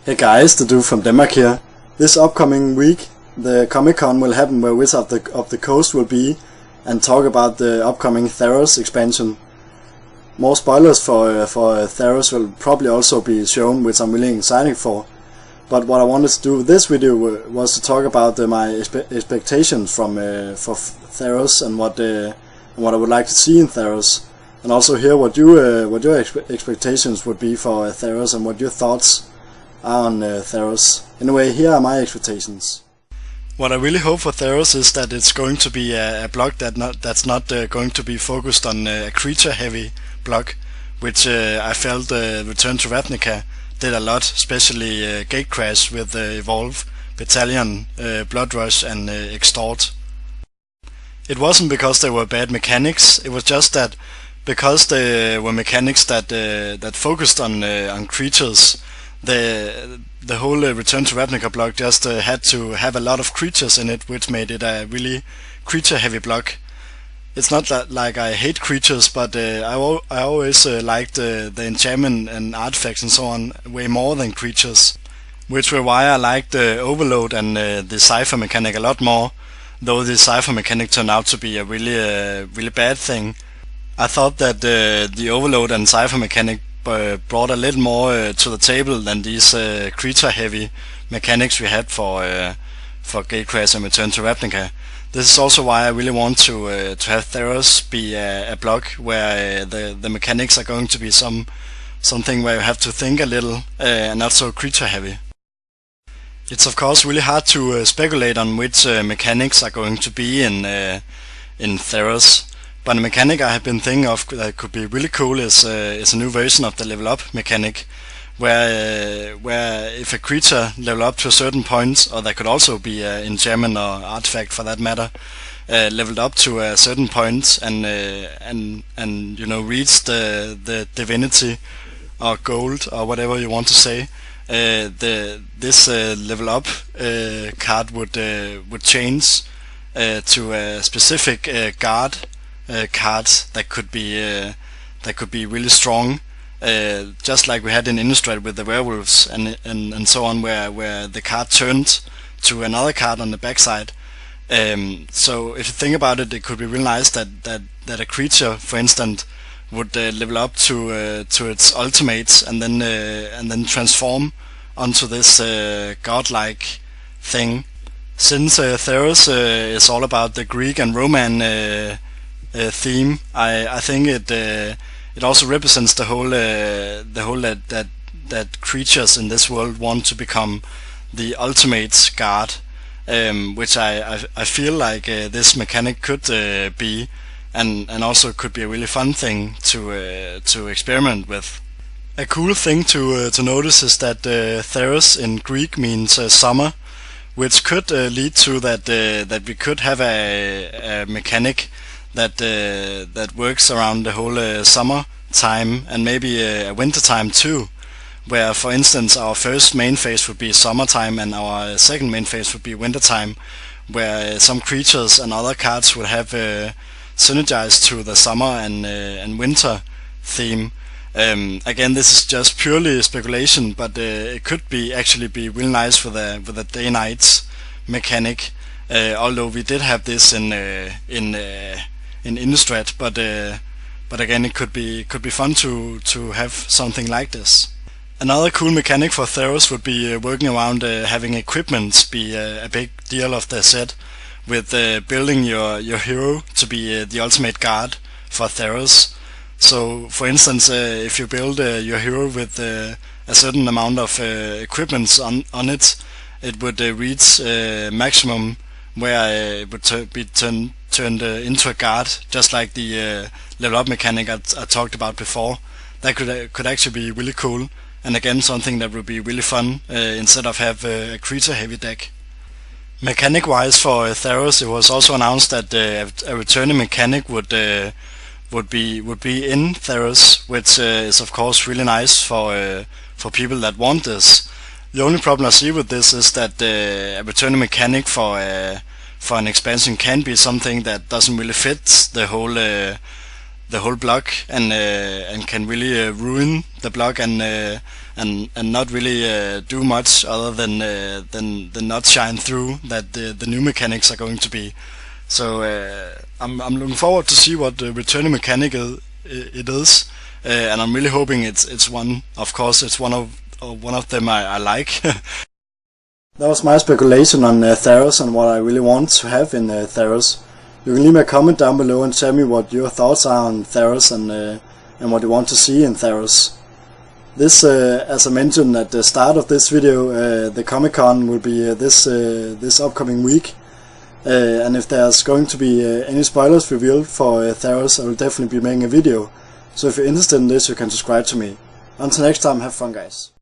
Hey guys, the dude from Denmark here. This upcoming week, the Comic-Con will happen where Wizards of the Coast will be and talk about the upcoming Theros expansion. More spoilers for Theros will probably also be shown, which I'm really excited for. But what I wanted to do with this video was to talk about my expectations for Theros and what I would like to see in Theros, and also hear what your expectations would be for Theros and what your thoughts are on Theros. Anyway, here are my expectations. What I really hope for Theros is that it's going to be a block that's not going to be focused on a creature-heavy block, which I felt Return to Ravnica did a lot, especially Gatecrash with Evolve, Battalion, Blood Rush and Extort. It wasn't because they were bad mechanics, it was just that because they were mechanics that focused on creatures, the whole Return to Ravnica block just had to have a lot of creatures in it, which made it a really creature-heavy block. It's not that like I hate creatures, but I always liked the enchantment and artifacts and so on way more than creatures, which were why I liked the Overload and the Cipher mechanic a lot more, though the Cipher mechanic turned out to be a really bad thing. I thought that the Overload and Cipher mechanic brought a little more to the table than these creature-heavy mechanics we had for Gatecrash and Return to Ravnica. This is also why I really want to have Theros be a block where the mechanics are going to be something where you have to think a little and not so creature-heavy. It's of course really hard to speculate on which mechanics are going to be in Theros. But a mechanic I have been thinking of that could be really cool is a new version of the level up mechanic, where if a creature level up to a certain point, or that could also be an enchantment or artifact for that matter, leveled up to a certain point and you know reached the divinity or gold or whatever you want to say, this level up card would change to a specific guard cards that could be really strong, just like we had in Innistrad with the werewolves and so on, where the card turned to another card on the backside. So if you think about it, it could be really nice that a creature, for instance, would level up to its ultimates and then transform onto this godlike thing. Since Theros is all about the Greek and Roman theme, I think it also represents the whole that creatures in this world want to become the ultimate god, which I feel like this mechanic could be, and also could be a really fun thing to experiment with. A cool thing to notice is that Theros in Greek means summer, which could lead to that we could have a mechanic that works around the whole summer time and maybe a winter time too, where for instance our first main phase would be summertime and our second main phase would be winter time, where some creatures and other cards would have synergized to the summer and winter theme. Again, this is just purely speculation, but it could actually be really nice with a day-night mechanic. Although we did have this in Innistrad, but again, it could be fun to have something like this. Another cool mechanic for Theros would be working around having equipment be a big deal of the set, with building your hero to be the ultimate guard for Theros. So, for instance, if you build your hero with a certain amount of equipment on it, it would reach maximum, where it would be turned into a guard, just like the level up mechanic I talked about before. That could actually be really cool, and again something that would be really fun instead of have a creature heavy deck. Mechanic wise for Theros, it was also announced that a returning mechanic would be in Theros, which is of course really nice for people that want this. The only problem I see with this is that a returning mechanic for an expansion can be something that doesn't really fit the whole block and can really ruin the block and and not really do much other than not shine through that the new mechanics are going to be. So I'm looking forward to see what the returning mechanic it is, and I'm really hoping it's one. Of course, it's one of them I like. That was my speculation on Theros and what I really want to have in Theros. You can leave me a comment down below and tell me what your thoughts are on Theros and what you want to see in Theros. This, as I mentioned at the start of this video, the Comic-Con will be this upcoming week. And if there's going to be any spoilers revealed for Theros, I will definitely be making a video. So if you're interested in this, you can subscribe to me. Until next time, have fun guys.